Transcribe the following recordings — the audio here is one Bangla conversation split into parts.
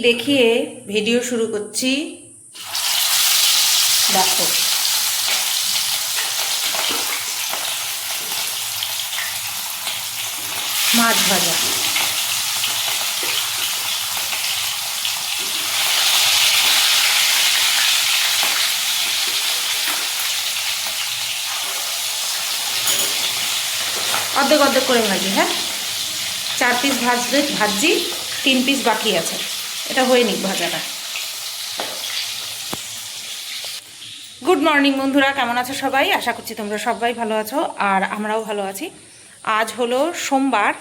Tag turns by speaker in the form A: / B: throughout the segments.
A: দেখিয়ে ভিডিও শুরু করছি। দেখো মাছ ভাজা। অর্ধেক অর্ধেক করে ভাজি, হ্যাঁ 4 পিস ভাজি, 3 পিস বাকি আছে। এটা হয়ে নিক ভাজাটা। গুড মর্নিং বন্ধুরা, কেমন আছো সবাই? আশা করছি তোমরা সবাই ভালো আছো আর আমরাও ভালো আছি। আজ হলো সোমবার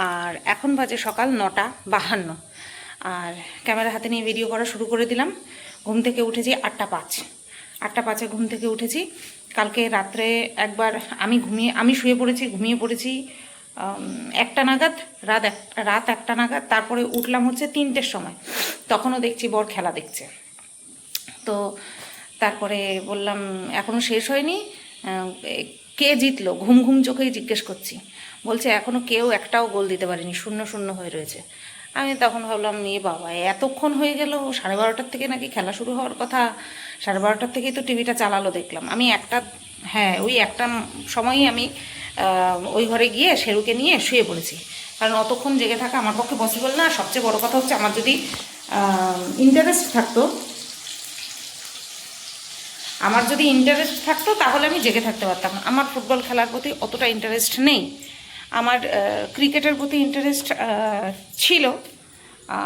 A: আর এখন বাজে সকাল 9:52 আর ক্যামেরা হাতে নিয়ে ভিডিও করা শুরু করে দিলাম। ঘুম থেকে উঠেছি 8:05 ঘুম থেকে উঠেছি। কালকে রাত্রে একবার আমি শুয়ে পড়েছি, ঘুমিয়ে পড়েছি 1টা নাগাদ, রাত 1টা নাগাদ। তারপরে উঠলাম হচ্ছে 3টের সময়, তখনও দেখছি বর খেলা দেখছে। তো তারপরে বললাম এখনও শেষ হয়নি, কে জিতলো, ঘুম ঘুম চোখেই জিজ্ঞেস করছি। বলছে এখনও কেউ একটাও গোল দিতে পারেনি, 0-0 হয়ে রয়েছে। আমি তখন ভাবলাম এ বাবা, এতক্ষণ হয়ে গেল, 12:30 থেকে নাকি খেলা শুরু হওয়ার কথা, 12:30 থেকেই তো টিভিটা চালালো দেখলাম। আমি ওই একটা সময়ই আমি ওই ঘরে গিয়ে শেরুকে নিয়ে শুয়ে পড়েছি, কারণ অতক্ষণ জেগে থাকা আমার পক্ষে পসিবল না। সবচেয়ে বড় কথা হচ্ছে আমার যদি ইন্টারেস্ট থাকতো তাহলে আমি জেগে থাকতে পারতাম। আমার ফুটবল খেলার প্রতি অতটা ইন্টারেস্ট নেই, আমার ক্রিকেটের প্রতি ইন্টারেস্ট ছিল,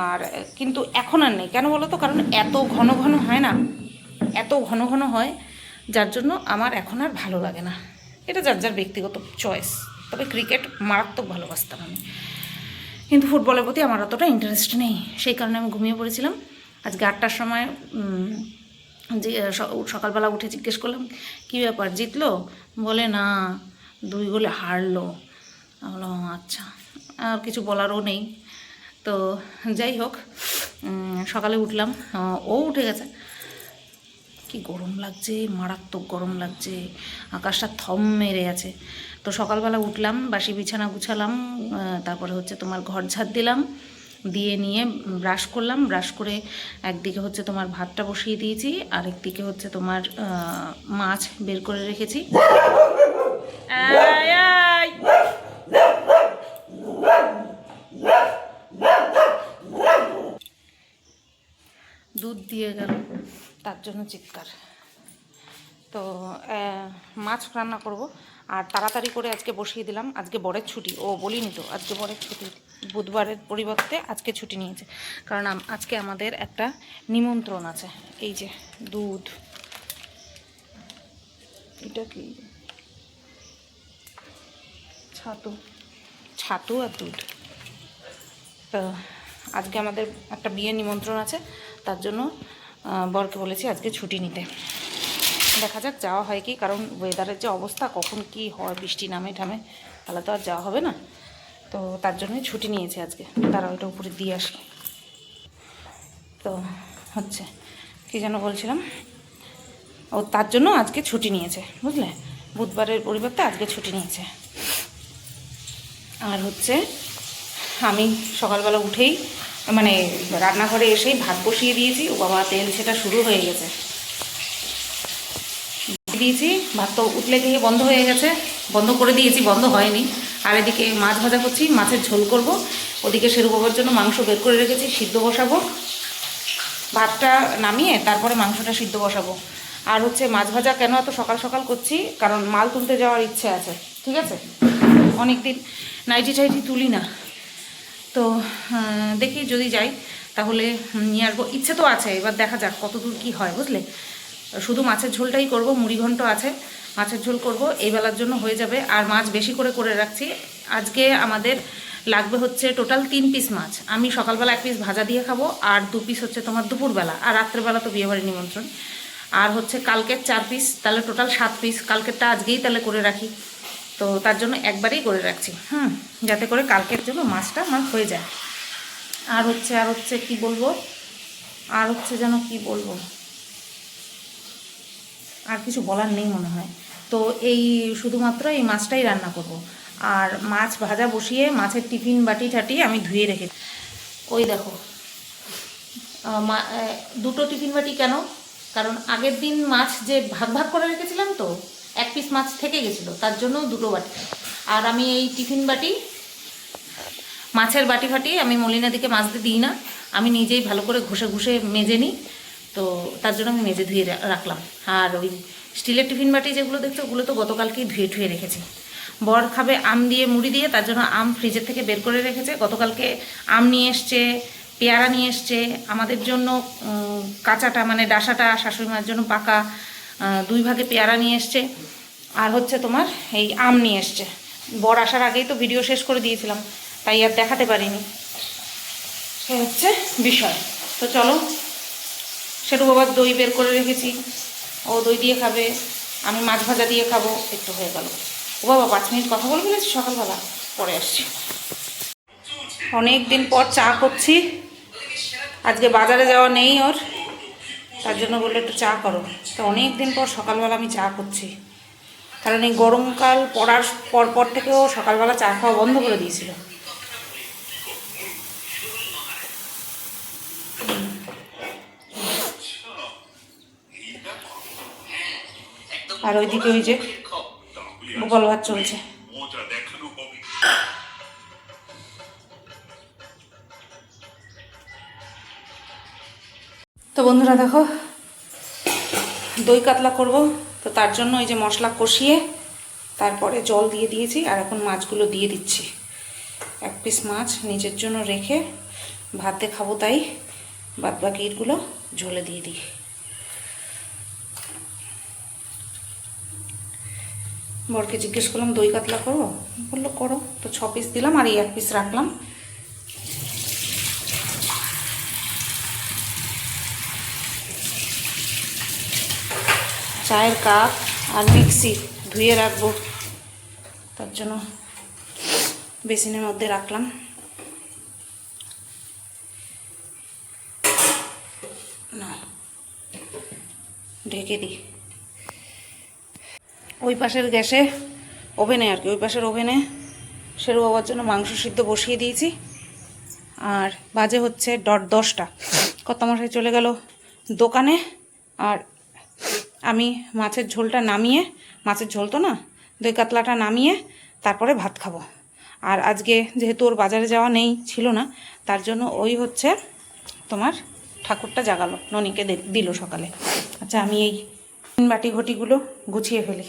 A: আর কিন্তু এখন আর নেই। কেন বলো তো? কারণ এত ঘন ঘন হয় না, এত ঘন ঘন হয়, যার জন্য আমার এখন আর ভালো লাগে না। এটা যার যার ব্যক্তিগত চয়েস। তবে ক্রিকেট মারাত্মক ভালোবাসতাম আমি, কিন্তু ফুটবলের প্রতি আমার অতটা ইন্টারেস্ট নেই। সেই কারণে আমি ঘুমিয়ে পড়েছিলাম। আজকে 8টার সময় যে সকালবেলা উঠে জিজ্ঞেস করলাম কী ব্যাপার, জিতলো? বলে না, 2 গোলে হারলো। বললাম আচ্ছা, আর কিছু বলারও নেই। তো যাই হোক, সকালে উঠলাম, ও উঠে গেছে। কি গরম লাগছে, মারাত্মক গরম লাগছে, আকাশটা থম মেরে আছে। তো সকালবেলা উঠলাম, বাসি বিছানা গুছালাম, তারপরে হচ্ছে তোমার ঘর ঝাড় দিলাম, দিয়ে নিয়ে ব্রাশ করলাম। ব্রাশ করে একদিকে হচ্ছে তোমার ভাতটা বসিয়ে দিয়েছি, আরেকদিকে হচ্ছে তোমার মাছ বের করে রেখেছি। দুধ দিয়ে গেল, তার জন্য চিৎকার। তো মাছ রান্না করব আর তাড়াতাড়ি করে আজকে বসিয়ে দিলাম। আজকে বরের ছুটি, ও বলিনি তো, আজকে বরের ছুটি। বুধবারের পরিবর্তে আজকে ছুটি নিয়েছে, কারণ আজকে আমাদের একটা নিমন্ত্রণ আছে। এই যে দুধ, এটা কি ছাতু আর দুধ। তো আজকে আমাদের একটা বিয়ের নিমন্ত্রণ আছে, তার জন্য বরকে বলেছি আজকে ছুটি নিতে। দেখা যাক যাওয়া হয় কি, কারণ ওয়েদারের যে অবস্থা, কখন কি হয়, বৃষ্টি নামে ঠামে, তাহলে তো আর যাওয়া হবে না। তো তার জন্যই ছুটি নিয়েছে আজকে। তারা ওইটা উপরে দিয়ে আসি। তো হচ্ছে কী যেন বলছিলাম, ও তার জন্য আজকে ছুটি নিয়েছে, বুঝলে, বুধবারের পরিবর্তে আজকে ছুটি নিয়েছে। আর হচ্ছে আমি সকালবেলা উঠেই মানে রান্নাঘরে এসেই ভাত বসিয়ে দিয়েছি। ও বাবা, তেল সেটা শুরু হয়ে গেছে। দিয়েছি, ভাত তো উঠলে গিয়ে বন্ধ হয়ে গেছে, বন্ধ করে দিয়েছি, বন্ধ হয়নি। আর এদিকে মাছ ভাজা করছি, মাছের ঝোল করব। ওদিকে শেরু বাবার জন্য মাংস বের করে রেখেছি, সিদ্ধ বসাবো। ভাতটা নামিয়ে তারপরে মাংসটা সিদ্ধ বসাবো। আর হচ্ছে মাছ ভাজা কেন এত সকাল সকাল করছি, কারণ মাল তুলতে যাওয়ার ইচ্ছে আছে, ঠিক আছে? অনেক দিন নাইটি টাইটি তুলি না, তো দেখি যদি যাই তাহলে নিয়ে আসবো। ইচ্ছে তো আছে, এবার দেখা যাক কত দূর কী হয়, বুঝলে। শুধু মাছের ঝোলটাই করব, মুড়ি ঘন্ট আছে, মাছের ঝোল করব, এই বেলার জন্য হয়ে যাবে। আর মাছ বেশি করে করে রাখছি। আজকে আমাদের লাগবে হচ্ছে টোটাল 3 পিস মাছ। আমি সকালবেলা 1 পিস ভাজা দিয়ে খাবো, আর 2 পিস হচ্ছে তোমার দুপুরবেলা, আর রাত্রেবেলা তো বিয়েবাড়ির নিমন্ত্রণ। আর হচ্ছে কালকের 4 পিস, তাহলে টোটাল 7 পিস। কালকেরটা আজকেই তাহলে করে রাখি, তো তার জন্য একবারেই করে রাখছি, যাতে করে কালকের জন্য মাছটা আমার হয়ে যায়। আর হচ্ছে কি বলবো, যেন কি বলবো, আর কিছু বলার নেই মনে হয়। তো এই শুধুমাত্র এই মাছটাই রান্না করব। আর মাছ ভাজা বসিয়ে মাছের টিফিন বাটি ঠাটি আমি ধুয়ে রেখেছি। ওই দেখো দুটো টিফিন বাটি কেন, কারণ আগের দিন মাছ যে ভাগ ভাগ করে রেখেছিলাম তো এক পিস মাছ থেকে গেছিলো, তার জন্য দুটো বাটি। আর আমি এই টিফিন বাটি, মাছের বাটি ফাটি আমি মলিনাদিকে মাজতে দিই না, আমি নিজেই ভালো করে ঘষে ঘষে মেজে নিই, তো তার জন্য আমি মেজে ধুয়ে রাখলাম। আর ওই স্টিলের টিফিন বাটি যেগুলো দেখছো ওগুলো তো গতকালকেই ধুয়ে ঠুয়ে রেখেছি। বর খাবে আম দিয়ে মুড়ি দিয়ে, তার জন্য আম ফ্রিজের থেকে বের করে রেখেছে। গতকালকে আম নিয়ে এসছে, পেয়ারা নিয়ে এসছে, আমাদের জন্য কাঁচাটা মানে ডাসাটা, শাশুড়ি মার জন্য পাকা 2 ভাগে পেয়ারা নিয়ে এসছে, আর হচ্ছে তোমার এই আম নিয়ে এসছে। বর আসার আগেই তো ভিডিও শেষ করে দিয়েছিলাম, তাই আর দেখাতে পারিনি, সে হচ্ছে বিষয়। তো চলো, সেটু বাবার দই বের করে রেখেছি, ও দই দিয়ে খাবে, আমি মাছ ভাজা দিয়ে খাবো। একটু হয়ে গেল। ও বাবা 5 মিনিট কথা বলে ফেলেছি সকালবেলা, পরে আসছি। অনেক দিন পর চা করছি, আজকে বাজারে যাওয়া নেই ওর, তার জন্য বললো একটু চা করো। তো অনেক দিন পর সকালবেলা আমি চা করছি, কারণ এই গরমকাল পড়ার পর থেকেও সকালবেলা চা খাওয়া বন্ধ করে দিয়েছিল। আর ওইদিকে ওই যে গোপাল ভাত চলছে। তো বন্ধুরা দেখো, দই কাতলা করব, তো তার জন্য এই যে মশলা কষিয়ে তারপরে জল দিয়ে দিয়েছি, আর এখন মাছগুলো দিয়ে দিচ্ছি। 1 পিস মাছ নিজের জন্য রেখে ভাতে খাবো, তাই বাদ বাকিগুলো ঝোলে দিয়ে দিই। বরকে জিজ্ঞেস করলাম দই কাতলা করবো, বললো করো, তো 6 পিস দিলাম, আর এই 1 পিস রাখলাম। চায়ের কাপ আর মিক্সি ধুয়ে রাখবো, তার জন্য বেসিনের মধ্যে রাখলাম। না, ঢেকে দিই। ওই পাশের গ্যাসে ওভেনে আর কি, ওই পাশের ওভেনে শেরু বাবার জন্য মাংস সিদ্ধ বসিয়ে দিয়েছি। আর বাজে হচ্ছে 10টা। কর্তামশাই চলে গেল দোকানে, আর আমি মাছের ঝোলটা নামিয়ে, মাছের ঝোল তো না, দই কাতলাটা নামিয়ে তারপরে ভাত খাবো। আর আজকে যেহেতু ওর বাজারে যাওয়া নেই, ছিল না, তার জন্য ওই হচ্ছে তোমার ঠাকুরটা জাগালো, ননিকে দিল সকালে। আচ্ছা, আমি এই বাটি ঘটিগুলো গুছিয়ে ফেলি।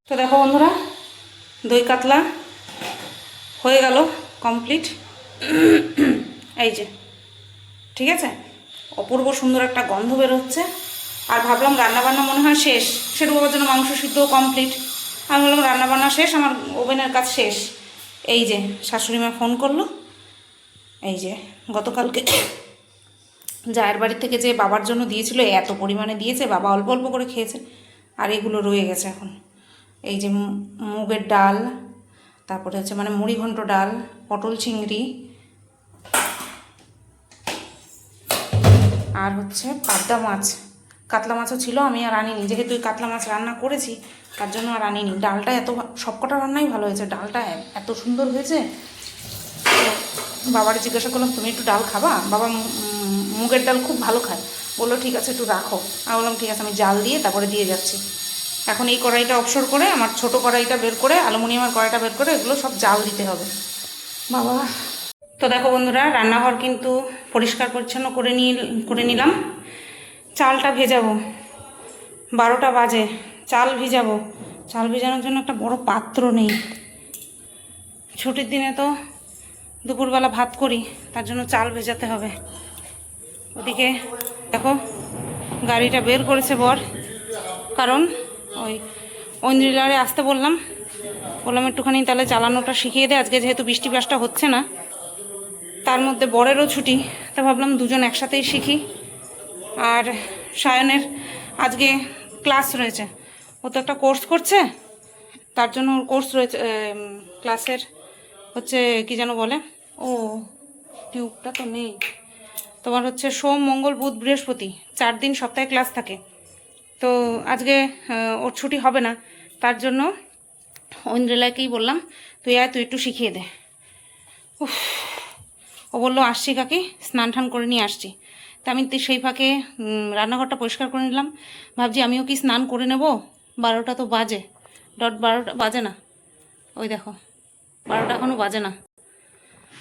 A: তো দেখো বন্ধুরা, দই কাতলা হয়ে গেল কমপ্লিট। এই যে, ঠিক আছে, অপূর্ব সুন্দর একটা গন্ধ বেরোচ্ছে। আর ভাবলাম রান্নাবান্না মনে হয় শেষ, সেটু বাবার জন্য মাংস সিদ্ধও কমপ্লিট। আমি বললাম রান্নাবান্না শেষ, আমার ওভেনের কাজ শেষ। এই যে শাশুড়ি মা ফোন করলো, এই যে গতকালকে জায়ের বাড়ি থেকে যে বাবার জন্য দিয়েছিল, এত পরিমাণে দিয়েছে, বাবা অল্প অল্প করে খেয়েছে, আর এগুলো রয়ে গেছে এখন। এই যে মুগের ডাল, তারপরে হচ্ছে মানে মুড়ি ঘন্ট ডাল, পটল চিংড়ি, আর হচ্ছে পাবদা মাছ, কাতলা মাছও ছিল, আমি আর আনিনি, যেহেতু কাতলা মাছ রান্না করেছি তার জন্য আর আনিনি। ডালটা এত, সবকটা রান্নাই ভালো হয়েছে, ডালটা এত সুন্দর হয়েছে। বাবারে জিজ্ঞাসা করলাম তুমি একটু ডাল খাবা, বাবা মুগের ডাল খুব ভালো খায়, বললো ঠিক আছে একটু রাখো। আমি বললাম ঠিক আছে, আমি জাল দিয়ে তারপরে দিয়ে যাচ্ছি। এখন এই কড়াইটা অবসর করে, আমার ছোট কড়াইটা বের করে, অ্যালুমিনিয়ামের কড়াইটা বের করে এগুলো সব জাল দিতে হবে বাবা। তো দেখো বন্ধুরা, রান্নাঘর কিন্তু পরিষ্কার পরিচ্ছন্ন করে নিলাম। চালটা ভেজাবো, 12টা বাজে, চাল ভিজাবো, চাল ভেজানোর জন্য একটা বড় পাত্র নেই। ছুটির দিনে তো দুপুরবেলা ভাত করি, তার জন্য চাল ভেজাতে হবে। ওদিকে দেখো গাড়িটা বের করেছে বর, কারণ ওই ঐন্দ্রিলারে আসতে বললাম একটুখানি তাহলে চালানোটা শিখিয়ে দে। আজকে যেহেতু বৃষ্টি বাসটা হচ্ছে না, তার মধ্যে বরেরও ছুটি, তা ভাবলাম দুজন একসাথেই শিখি। আর সায়নের আজকে ক্লাস রয়েছে, ও তো একটা কোর্স করছে, তার জন্য ওর কোর্স রয়েছে। ক্লাসের হচ্ছে কি যেন বলে, ও টিউবটা তো নেই তোমার, হচ্ছে সোম মঙ্গল বুধ বৃহস্পতি 4 দিন সপ্তাহে ক্লাস থাকে। তো আজকে ওর ছুটি হবে না, তার জন্য ঐন্দ্রিলাকেই বললাম তুই আয়, তুই একটু শিখিয়ে দে। উফ, ও বললো আসছি কাকি, স্নান টান করে নিয়ে আসছি। তা আমি সেই ফাঁকে রান্নাঘরটা পরিষ্কার করে নিলাম। ভাবছি আমিও কি স্নান করে নেব, 12টা তো বাজে, 12টা বাজে না, ওই দেখো 12টা এখনও বাজে না।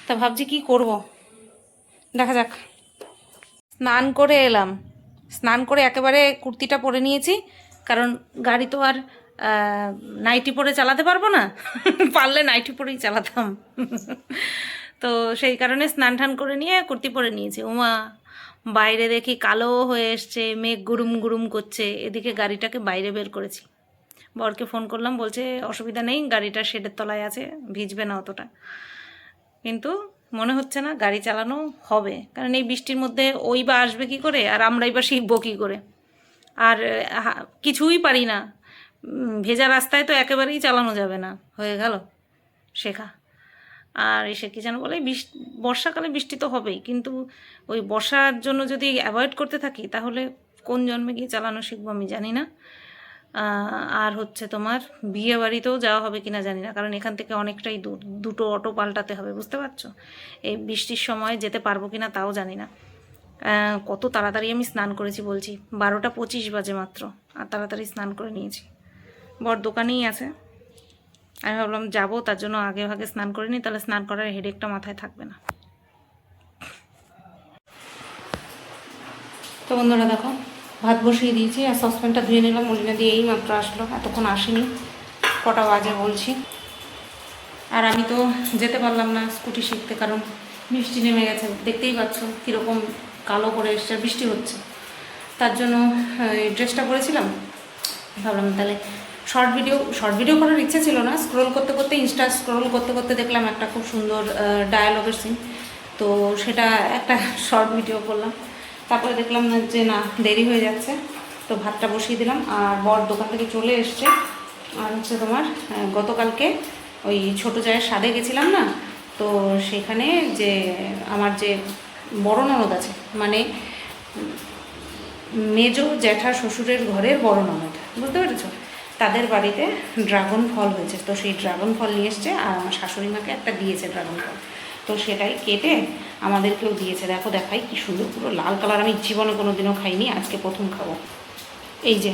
A: তা ভাবছি কি করব, দেখা যাক। স্নান করে এলাম, স্নান করে একেবারে কুর্তিটা পরে নিয়েছি, কারণ গাড়ি তো আর নাইটি পরে চালাতে পারবো না, পারলে নাইটি পরেই চালাতাম। তো সেই কারণে স্নান টান করে নিয়ে কুর্তি পরে নিয়েছি। ওমা, বাইরে দেখি কালো হয়ে এসছে, মেঘ গুরুম গুরুম করছে, এদিকে গাড়িটাকে বাইরে বের করেছি। বরকে ফোন করলাম, বলছে অসুবিধা নেই, গাড়িটা শেডের তলায় আছে, ভিজবে না অতটা। কিন্তু মনে হচ্ছে না গাড়ি চালানো হবে, কারণ এই বৃষ্টির মধ্যে ওই বা আসবে কী করে, আর আমরাই বা শিখবো কী করে। আর কিছুই পারি না, ভেজা রাস্তায় তো একেবারেই চালানো যাবে না, হয়ে গেল শেখা। আর এসে কী যেন বলে, বর্ষাকালে বৃষ্টি তো হবেই, কিন্তু ওই বর্ষার জন্য যদি অ্যাভয়েড করতে থাকি তাহলে কোন জন্মে গিয়ে চালানো শিখবো আমি জানি না। আর হচ্ছে তোমার বিয়ে বাড়িতেও যাওয়া হবে কিনা জানি না, কারণ এখান থেকে অনেকটাই দূর, 2টো অটো পাল্টাতে হবে, বুঝতে পারছো। এই বৃষ্টির সময় যেতে পারবো কিনা তাও জানি না। কত তাড়াতাড়ি আমি স্নান করেছি বলছি, 12টা 25 বাজে মাত্র, আর তাড়াতাড়ি স্নান করে নিয়েছি। বর দোকানেই আছে, আমি ভাবলাম যাবো, তার জন্য আগে ভাগে স্নান করে নিই, তাহলে স্নান করার হেডেকটা মাথায় থাকবে না। তো বন্ধুরা দেখো, ভাত বসিয়ে দিয়েছি, আর সসপ্যানটা ধুয়ে নিলাম। মলিনা দিয়ে এই মাত্র আসলো, এতক্ষণ আসেনি, কটা বাজে বলছি। আর আমি তো যেতে পারলাম না স্কুটি শিখতে, কারণ বৃষ্টি নেমে গেছে, দেখতেই পাচ্ছ কীরকম কালো করে এসছে, বৃষ্টি হচ্ছে। তার জন্য এই ড্রেসটা পরেছিলাম, ভাবলাম তাহলে শর্ট ভিডিও করার ইচ্ছে ছিল না। স্ক্রোল করতে করতে, ইনস্টা স্ক্রোল করতে করতে দেখলাম একটা খুব সুন্দর ডায়ালগের সিন, তো সেটা একটা শর্ট ভিডিও করলাম। তারপরে দেখলাম না যে না, দেরি হয়ে যাচ্ছে, তো ভাতটা বসিয়ে দিলাম। আর বর দোকান থেকে চলে এসছে। আর হচ্ছে তোমার গতকালকে ওই ছোটো জায়ের স্বাদে গেছিলাম না, তো সেখানে যে আমার যে বড় ননদ আছে, মানে মেজো জ্যাঠা শ্বশুরের ঘরের বড় ননদ, বুঝতে পেরেছো, তাদের বাড়িতে ড্রাগন ফল হয়েছে। তো সেই ড্রাগন ফল নিয়ে এসছে, আর আমার শাশুড়ি মাকে একটা দিয়েছে ড্রাগন ফল, তো সেটাই কেটে আমাদেরকেও দিয়েছে। দেখো দেখাই কি সুন্দর, পুরো লাল কালার, আমি জীবনে কোনো দিনও খাইনি, আজকে প্রথম খাবো। এই যে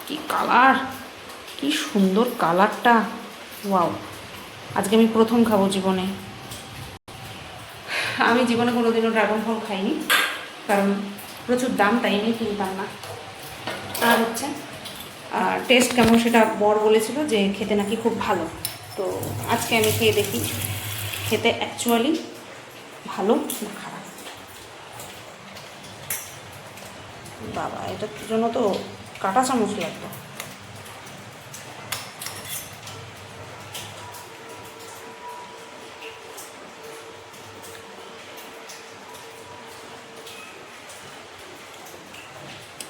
A: কি কালার, কি সুন্দর কালারটা, ওয়াও, আজকে আমি প্রথম খাবো জীবনে। আমি জীবনে কোনো দিনও ড্রাগন ফল খাইনি, কারণ প্রচুর দাম, তাই আমি কিনতাম না। আর হচ্ছে টেস্ট কেমন সেটা বর বলেছিল যে খেতে নাকি খুব ভালো, তো আজকে আমি খেয়ে দেখি খেতে অ্যাকচুয়ালি ভালো না খারাপ। বাবা, এটার জন্য তো কাঁটা চামচ লাগবে।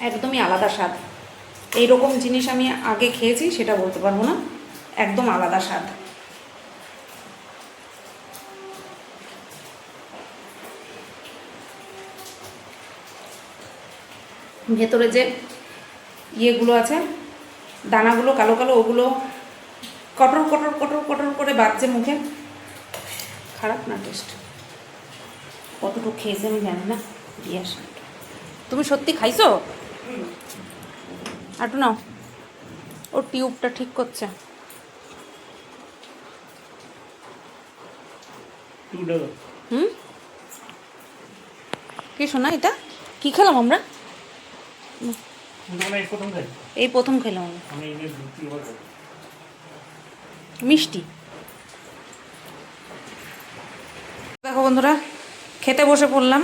A: একদমই আলাদা স্বাদ, এইরকম জিনিস আমি আগে খেয়েছি সেটা বলতে পারবো না, একদম আলাদা স্বাদ। ভেতরে যে ইয়েগুলো আছে, দানাগুলো কালো কালো, ওগুলো কটর কটর কটর কটর করে বাজছে মুখে, খারাপ না টেস্ট। কতটুকু খেয়েছে আমি জানি না, দিয়ে আসা। তুমি সত্যি খাইছো? আটু নাও, ওর টিউবটা ঠিক করছে। কি শোনা, এটা কি খেলাম আমরা? এই প্রথম খেলাম আমি। মিষ্টি। দেখো বন্ধুরা, খেতে বসে পড়লাম।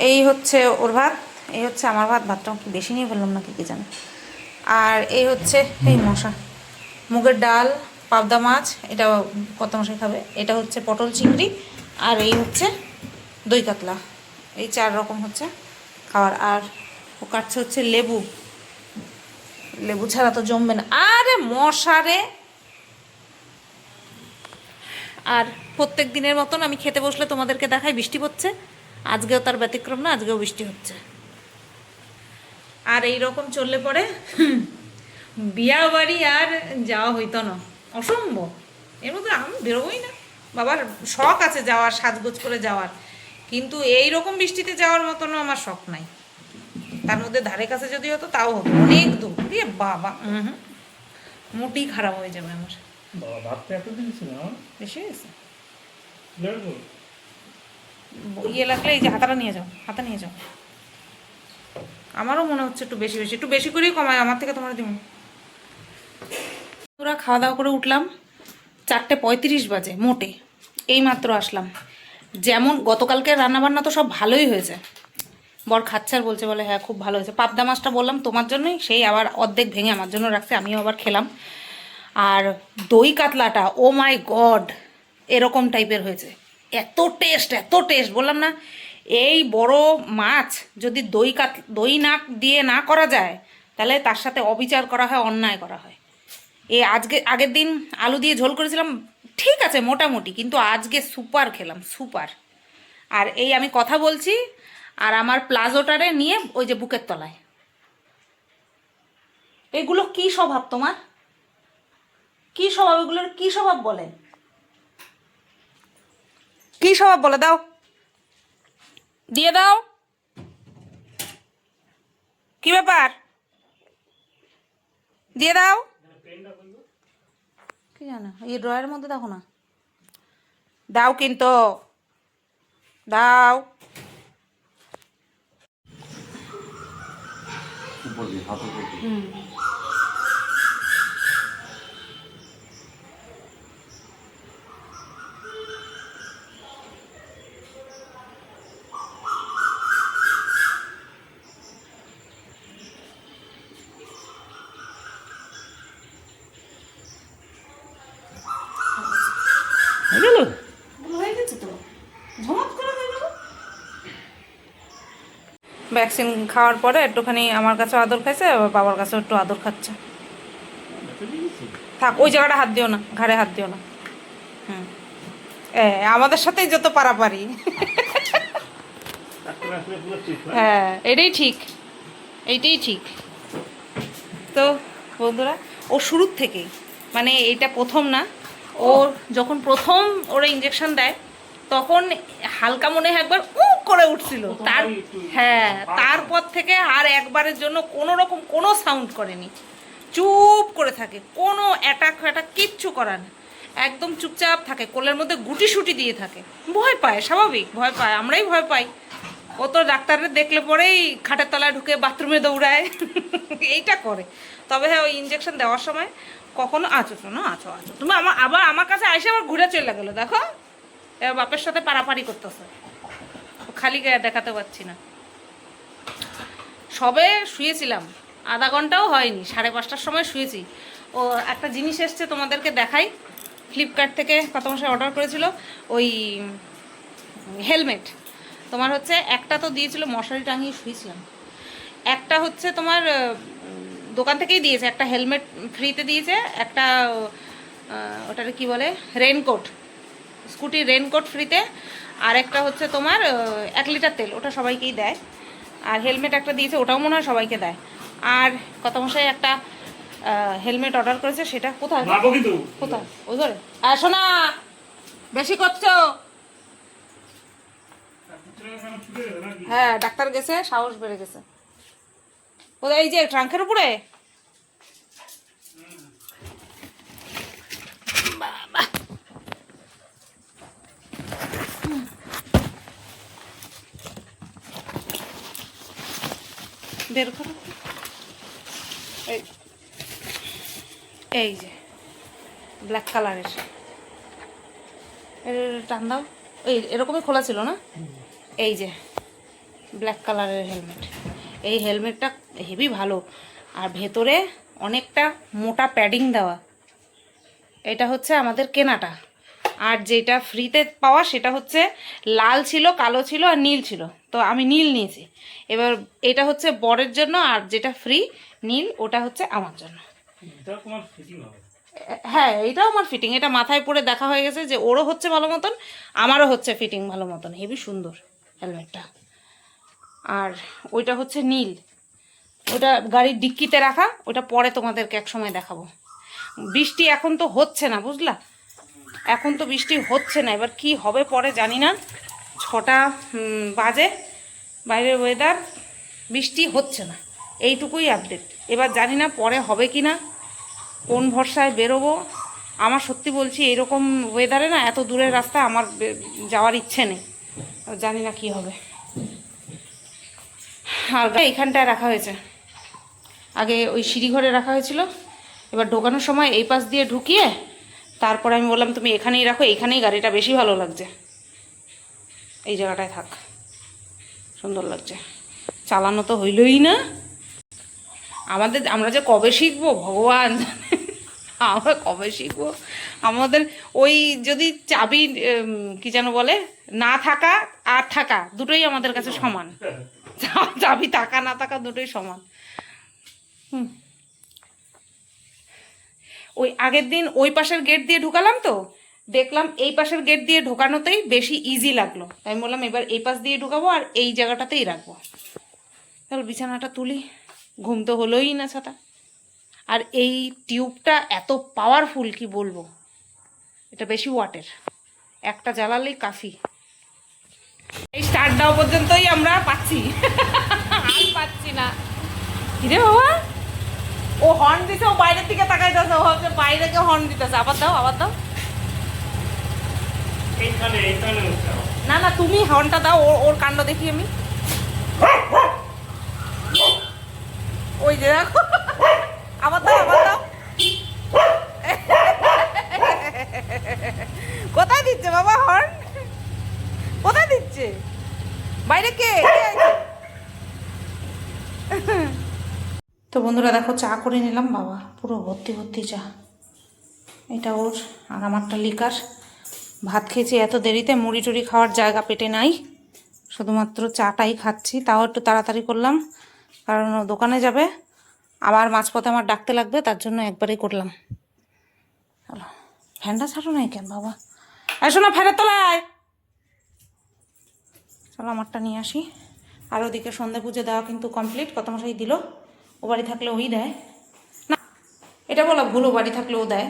A: এই হচ্ছে ওর ভাত, এই হচ্ছে আমার ভাত। ভাতটা কি বেশি নিয়ে ফেললাম না কি জানি। আর এই হচ্ছে এই মশা, মুগের ডাল, পাবদা মাছ, এটা কত মশাই খাবে। এটা হচ্ছে পটল চিংড়ি, আর এই হচ্ছে দই কাতলা। এই 4 রকম হচ্ছে খাবার। আর ও কাটছে হচ্ছে লেবু। লেবু ছাড়া তো জমবে না। আরে মশারে। আর প্রত্যেক দিনের মতন আমি খেতে বসলে তোমাদেরকে দেখাই বৃষ্টি পড়ছে। আজকেও তার ব্যতিক্রম না, আজকেও বৃষ্টি হচ্ছে। আর এই রকম চললে পরে বিয়া বাড়ি আর যাওয়া হইতো না, অসম্ভব। এর মধ্যে আমি বেরোবই না। বাবার শখ আছে যাওয়ার, সাজগোজ করে যাওয়ার, কিন্তু এই রকম বৃষ্টিতে যাওয়ার মতনও আমার শখ নাই। তার মধ্যে ধারে কাছে যদি হতো তাও হতো, অনেক দূর দিয়ে বাবা মোটি খারাপ হয়ে যাবে আমার। বেশি হয়েছে ইয়ে লাগলে এই যে হাতাটা নিয়ে যাও, হাতা নিয়ে যাও। আমারও মনে হচ্ছে একটু বেশি বেশি, একটু বেশি করেই কমায় আমার থেকে তোমার দিব। ওরা খাওয়া দাওয়া করে উঠলাম, 4:35 বাজে মোটে। এই মাত্র আসলাম। যেমন গতকালকে রান্নাবান্না তো সব ভালোই হয়েছে। বর খাচ্ছে আর বলছে, বলে হ্যাঁ খুব ভালো হয়েছে। পাবদা মাছটা বললাম তোমার জন্যই, সেই আবার অর্ধেক ভেঙে আমার জন্য রাখছে, আমিও আবার খেলাম। আর দই কাতলাটা ও মাই গড, এরকম টাইপের হয়েছে। এত টেস্ট বললাম না। এই বড় মাছ যদি দই না দিয়ে না করা যায়, তাহলে তার সাথে অবিচার করা হয়, অন্যায় করা হয়। আগের দিন আলু দিয়ে ঝোল করেছিলাম, ঠিক আছে মোটামুটি, কিন্তু আজকে সুপার খেলাম, সুপার। আর এই আমি কথা বলছি, আর আমার প্লাজোটারে নিয়ে ওই যে বুকের তলায়। এগুলো কি স্বভাব তোমার? কি স্বভাব এগুলোর? কি স্বভাব বলে? কি স্বভাব বলে? দাও, দিয়ে দাও। কি ব্যাপার? দিয়ে দাও। কি জানো, এই ড্রয়ারের মধ্যে দেখো না। দাও কিন্তু, দাও। ভ্যাকসিন খাওয়ার পরে একটুখানি আমার কাছে আদর খাইছে, আবার বাবার কাছে একটু আদর খাচ্ছে। থাক, ওই জায়গাটা হাত দিও না, ঘাড়ে হাত দিও না। আমাদের সাথেই যত পারাপারি। হ্যাঁ, এটাই ঠিক, এইটাই ঠিক। তো বন্ধুরা, ও শুরুর থেকেই, মানে এইটা প্রথম না, ও যখন প্রথম ওরা ইঞ্জেকশন দেয় তখন হালকা মনে হয় একবার করে উঠছিল। হ্যাঁ, তারপর থেকে আর একবারের জন্য কোনো রকম কোনো সাউন্ড করেনি, চুপ করে থাকে, কোনো অ্যাটাক ফ্যাটাক কিচ্ছু করার না, একদম চুপচাপ থাকে, কোলের মধ্যে গুটি সুটি দিয়ে থাকে। ভয় পায়, স্বাভাবিক, ভয় পায়, আমরাই ভয় পাই। ও তো ডাক্তারের দেখলে পরেই খাটের তলায় ঢুকে বাথরুমে দৌড়ায়, এইটা করে। তবে হ্যাঁ, ওই ইঞ্জেকশন দেওয়ার সময় কখনো আছো তুমি আবার আমার কাছে আইসে আবার ঘুরে চলে গেলো। দেখো, এবার বাপের সাথে পারাপারি করতেছে, খালি গায়ে দেখাতে পারছি না। সবে শুয়েছিলাম, আধা ঘন্টাও হয়নি, 5:30টার সময় শুয়েছি। ও একটা জিনিস এসছে, তোমাদেরকে দেখাই। ফ্লিপকার্ট থেকে কত মাসে অর্ডার করেছিল, ওই হেলমেট। তোমার হচ্ছে একটা তো দিয়েছিল, মশারি টাঙিয়ে শুয়েছিলাম। একটা হচ্ছে তোমার দোকান থেকেই দিয়েছে, একটা হেলমেট ফ্রিতে দিয়েছে, একটা ওটারে কি বলে, রেনকোট, স্কুটির রেনকোট ফ্রিতে। আর একটা হচ্ছে তোমার 1 লিটার তেল, ওটা সবাইকেই দেয়। আর হেলমেট একটা দিয়েছে, ওটাও মনে হয় সবাইকে দেয়। আর কত মশাই একটা হেলমেট অর্ডার করেছে, সেটা কোথায় কোথায়? ওই ঘরে। আসো না, বেশি করছো। হ্যাঁ, ডাক্তার গেছে, সাহস বেড়ে গেছে। কোথায়? এই যে ট্রাঙ্কের উপরে। বাবা, বের করো। এই যে ব্ল্যাক কালারের, টান দাও, এই এরকমই খোলা ছিল না? এই যে ব্ল্যাক কালারের হেলমেট, এই হেলমেটটা হেভি ভালো, আর ভেতরে অনেকটা মোটা প্যাডিং দেওয়া। এটা হচ্ছে আমাদের কেনাটা, আর যেটা ফ্রিতে পাওয়া সেটা হচ্ছে লাল ছিল, কালো ছিল আর নীল ছিল, তো আমি নীল নিয়েছি। এবার এটা হচ্ছে বরের জন্য, আর যেটা ফ্রি নীল ওটা হচ্ছে আমার জন্য। হ্যাঁ, এটাও আমার ফিটিং, এটা মাথায় পরে দেখা হয়ে গেছে যে ওরও হচ্ছে ভালো মতন, আমারও হচ্ছে ফিটিং ভালো মতন, হেভি সুন্দর হেলমেটটা। আর ওইটা হচ্ছে নীল, ওটা গাড়ির ডিক্কিতে রাখা, ওটা পরে তোমাদেরকে এক সময় দেখাবো। বৃষ্টি এখন তো হচ্ছে না, বুঝলা, এখন তো বৃষ্টি হচ্ছে না, এবার কি হবে পরে জানি না। 6টা বাজে, বাইরের ওয়েদার, বৃষ্টি হচ্ছে না, এইটুকুই আপডেট। এবার জানি না পরে হবে কি না, কোন ভরসায় বেরোবো। আমার সত্যি বলছি, এরকম ওয়েদারে না এত দূরের রাস্তা আমার যাওয়ার ইচ্ছে নেই, জানি না কি হবে। আর এইখানটায় রাখা হয়েছে, আগে ওই সিঁড়িঘরে রাখা হয়েছিল, এবার ঢোকানোর সময় এই পাশ দিয়ে ঢুকিয়ে তারপরে আমি বললাম তুমি এখানেই রাখো, এইখানেই গাড়িটা বেশি ভালো লাগছে, এই জায়গাটায় থাক, সুন্দর লাগছে, চালানো তো হইলই না। আমরা যে কবে শিখবো ভগবান, আমরা কবে শিখবো। আমাদের ওই যদি চাবি কি যেন বলে, না থাকা আর থাকা দুটোই আমাদের কাছে সমান, চাবি থাকা না থাকা দুটোই সমান। ওই আগের দিন ওই পাশের গেট দিয়ে ঢুকালাম, তো দেখলাম এই পাশের গেট দিয়ে ঢোকানোতেই বেশি ইজি লাগলো, তাই আমি বললাম এবার এই পাশ দিয়ে ঢুকাবো আর এই জায়গাটাতেই রাখবো। তাহলে বিছানাটা তুলি, ঘুম তো হলোই না ছাতা। আর এই টিউবটা এত পাওয়ারফুল কি বলবো, এটা বেশি ওয়াটের, একটা জ্বালালেই কাফি। এই স্টার্ট দেওয়া পর্যন্তই আমরা পাচ্ছি, আর পাচ্ছি না। কিরে বাবা, ও হর্ন দিছে, ও বাইরের দিকে তাকাইতেছে, ও হচ্ছে বাইরে কেউ হর্ন দিতেছে। আবার দাও, আবার দাও। না না, তুমি হর্নটা দাও, ওর কাণ্ড দেখি আমি। ওই যে দেখো, আবার দাও, আবার দাও। কোথায় দিচ্ছে বাবা হর্ন, কোথায় দিচ্ছে? বাইরে কে? তো বন্ধুরা দেখো, চা করে নিলাম, বাবা পুরো ভর্তি ভর্তি চা, এটা ওর আর আমারটা লিকার। ভাত খেয়েছি এত দেরিতে, মুড়ি টুড়ি খাওয়ার জায়গা পেটে নাই, শুধুমাত্র চাটাই খাচ্ছি, তাও একটু তাড়াতাড়ি করলাম কারণ ও দোকানে যাবে, আবার মাঝপথে আমার ডাকতে লাগবে, তার জন্য একবারেই করলাম। চলো, ফ্যানটা ছাড়ো নাই কেন বাবা, এসো না ফেরত তোলায়, চলো আমারটা নিয়ে আসি। আর ওদিকে সন্ধ্যা পুজো দেওয়া কিন্তু কমপ্লিট, কত মশাই দিল, ও বাড়ি থাকলে ওই দেয় না, এটা বলা ভুল, ও বাড়ি থাকলে ও দেয়,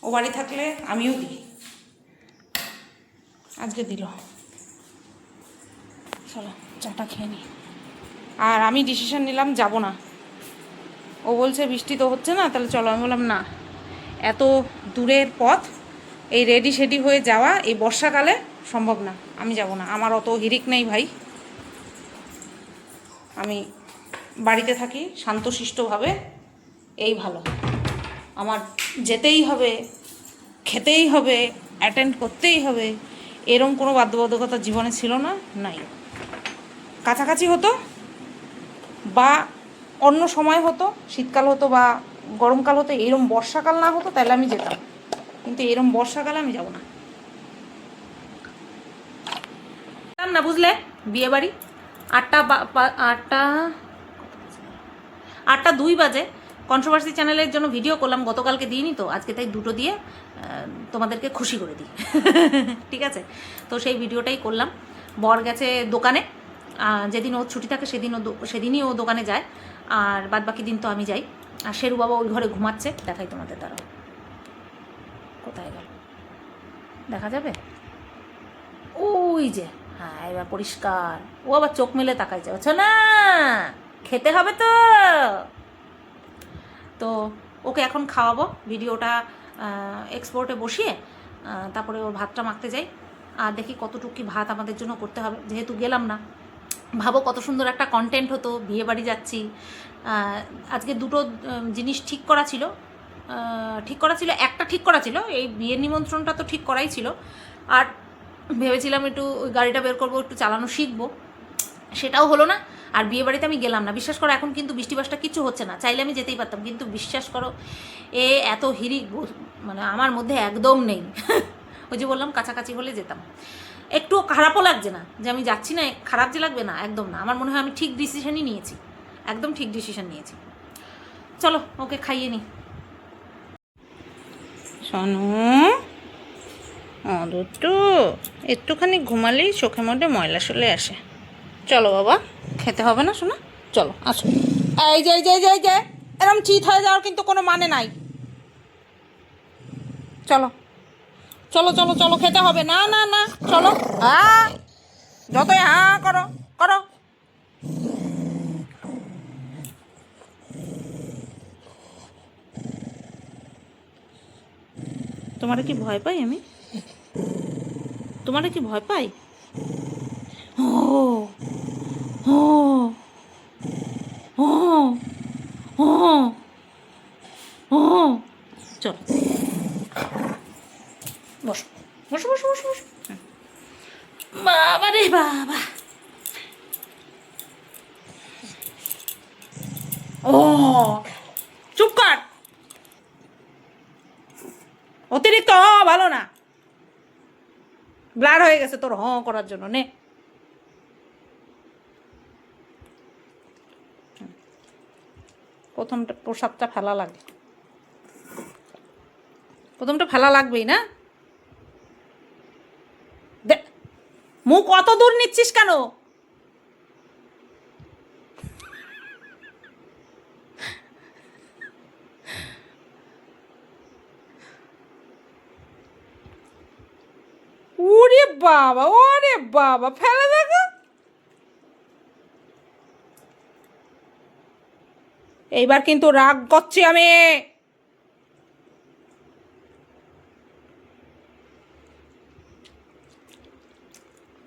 A: ও বাড়ি থাকলে আমিও দিই, আজকে দিল। চলো চাটা খেয়ে নিই। আর আমি ডিসিশন নিলাম যাব না, ও বলছে বৃষ্টি তো হচ্ছে না, তাহলে চলো। আমি বললাম না, এত দূরের পথ, এই রেডি শেডি হয়ে যাওয়া এই বর্ষাকালে সম্ভব না, আমি যাব না, আমার অত হিরিক নেই ভাই, আমি বাড়িতে থাকি শান্তশিষ্টভাবে, এই ভালো। আমার যেতেই হবে, খেতেই হবে, অ্যাটেন্ড করতেই হবে, এরম কোনো বাধ্যবাধকতা জীবনে ছিল না, নাই। কাছাকাছি হতো বা অন্য সময় হতো, শীতকাল হতো বা গরমকাল হতো, এরম বর্ষাকাল না হতো তাহলে আমি যেতাম, কিন্তু এরম বর্ষাকালে আমি যাব না, না বুঝলে। বিয়ে বাড়ি 8টা 2 বাজে, কন্ট্রোভার্সি চ্যানেলের জন্য ভিডিও করলাম, গতকালকে দিইনি তো, আজকে তাই দুটো দিয়ে তোমাদেরকে খুশি করে দিই। ঠিক আছে, তো সেই ভিডিওটাই করলাম। বর গেছে দোকানে, যেদিন ওর ছুটি থাকে সেদিনই ও দোকানে যায়, আর বাদ বাকি দিন তো আমি যাই। আর শেরু বাবা ওই ঘরে ঘুমাচ্ছে, দেখাই তোমাদের দ্বারা, কোথায় গেল দেখা যাবে, ওই যে, হ্যাঁ এবার পরিষ্কার। ও আবার চোখ মেলে তাকাই যাচ্ছে না, খেতে হবে তো। তো ওকে এখন খাওয়াবো, ভিডিওটা এক্সপোর্টে বসিয়ে তারপরে ওর ভাতটা মাখতে যাই, আর দেখি কতটুকু কি ভাত আমাদের জন্য করতে হবে, যেহেতু গেলাম না, ভাবো কত সুন্দর একটা কন্টেন্ট হতো, বিয়ে বাড়ি যাচ্ছি। আজকে দুটো জিনিস ঠিক করা ছিল, একটা ঠিক করা ছিল, এই বিয়ের নিমন্ত্রণটা তো ঠিক করাই ছিল, আর ভেবেছিলাম একটু ওই গাড়িটা বের করবো, একটু চালানো শিখবো, সেটাও হলো না। আর বিয়ে বাড়িতে আমি গেলাম না, বিশ্বাস করো। এখন কিন্তু বৃষ্টিবাসটা কিছু হচ্ছে না, চাইলে আমি যেতেই পারতাম, কিন্তু বিশ্বাস করো এত হিরিক মানে আমার মধ্যে একদম নেই। ওই যে বললাম কাছাকাছি হলে যেতাম। একটু খারাপও লাগছে না যে আমি যাচ্ছি না, খারাপ যে লাগবে না, একদম না। আমার মনে হয় আমি ঠিক ডিসিশনই নিয়েছি, একদম ঠিক ডিসিশন নিয়েছি। চলো ওকে খাইয়ে নি। শোনো দুটো একটুখানি ঘুমালেই চোখের মধ্যে ময়লা চলে আসে। চলো বাবা, খেতে হবে না শোনা, চলো আসো। এই যে এরকম চিত হয়ে যাওয়ার কিন্তু কোনো মানে নাই। চলো চলো চলো চলো, খেতে হবে। না না না, চলো। হ্যাঁ, যতই হ্যাঁ করো করো। তোমারে কি ভয় পাই আমি? তোমারে কি ভয় পাই? ও ও ও ও ও, চলো বসো বসো বসো বসো বসো। বাবা রে বাবা, ও চুপ কর, অতিরিক্ত ভালো না, ব্লার হয়ে গেছে তোর করার জন্য। নে প্রথমটা প্রসাদটা ফেলা লাগে, প্রথমটা ফেলা লাগবেই না। মুখ অত দূর নিচ্ছিস কেন? ওরে বাবা, ওরে বাবা, ফেলে দেখো। এইবার কিন্তু রাগ করছি আমি।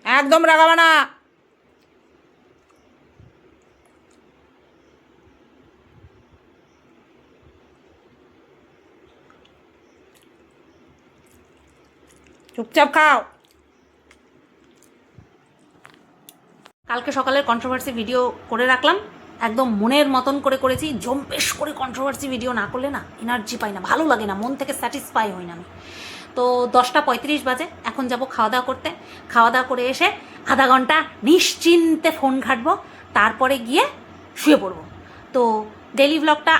A: একদম রাগাবে না। চুপচাপ খাও। কালকে সকালের কন্ট্রোভার্সি ভিডিও করে রাখলাম, একদম মনের মতন করে করেছি। জম্পেশ করে কন্ট্রোভার্সি ভিডিও না করলে না এনার্জি পাই না, ভালো লাগে না, মন থেকে স্যাটিসফাই হই না আমি। তো 10টা 35 বাজে, এখন যাব খাওয়া দাওয়া করতে। খাওয়া দাওয়া করে এসে আধা ঘন্টা নিশ্চিন্তে ফোন ঘাঁটবো, তারপরে গিয়ে শুয়ে পড়বো। তো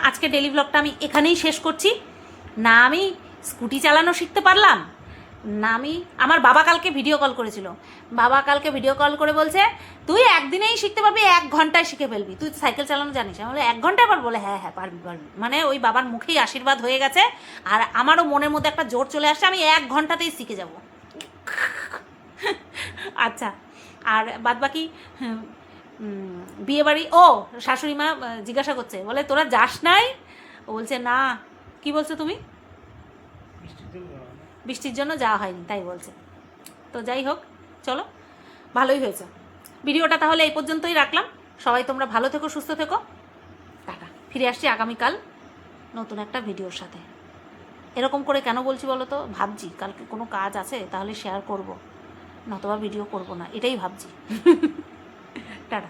A: আজকে ডেলি ব্লগটা আমি এখানেই শেষ করছি। না আমি স্কুটি চালানো শিখতে পারলাম, না আমার বাবা কালকে ভিডিও কল করেছিল। বাবা কালকে ভিডিও কল করে বলছে তুই একদিনেই শিখতে পারবি, 1 ঘন্টায় শিখে ফেলবি, তুই সাইকেল চালানো জানিস? আমি বলে 1 ঘন্টায় পারবো? বলে হ্যাঁ হ্যাঁ পারবি পারবি। মানে ওই বাবার মুখেই আশীর্বাদ হয়ে গেছে, আর আমারও মনের মধ্যে একটা জোর চলে আসছে, আমি 1 ঘন্টাতেই শিখে যাব। আচ্ছা, আর বাদ বাকি বিয়ে বাড়ি, শাশুড়ি মা জিজ্ঞাসা করছে, বলে তোরা যাস নাই? ও বলছে না। কি বলছো তুমি? বৃষ্টির জন্য যাওয়া হয়নি তাই বলছে। তো যাই হোক, চলো, ভালোই হয়েছে। ভিডিওটা তাহলে এই পর্যন্তই রাখলাম। সবাই তোমরা ভালো থেকো, সুস্থ থেকো, টাটা। ফিরে আসছি আগামীকাল নতুন একটা ভিডিওর সাথে। এরকম করে কেন বলছি বলো তো? ভাবছি কালকে কোনো কাজ আছে তাহলে শেয়ার করব, নতবা ভিডিও করব না, এটাই ভাবছি। টাটা।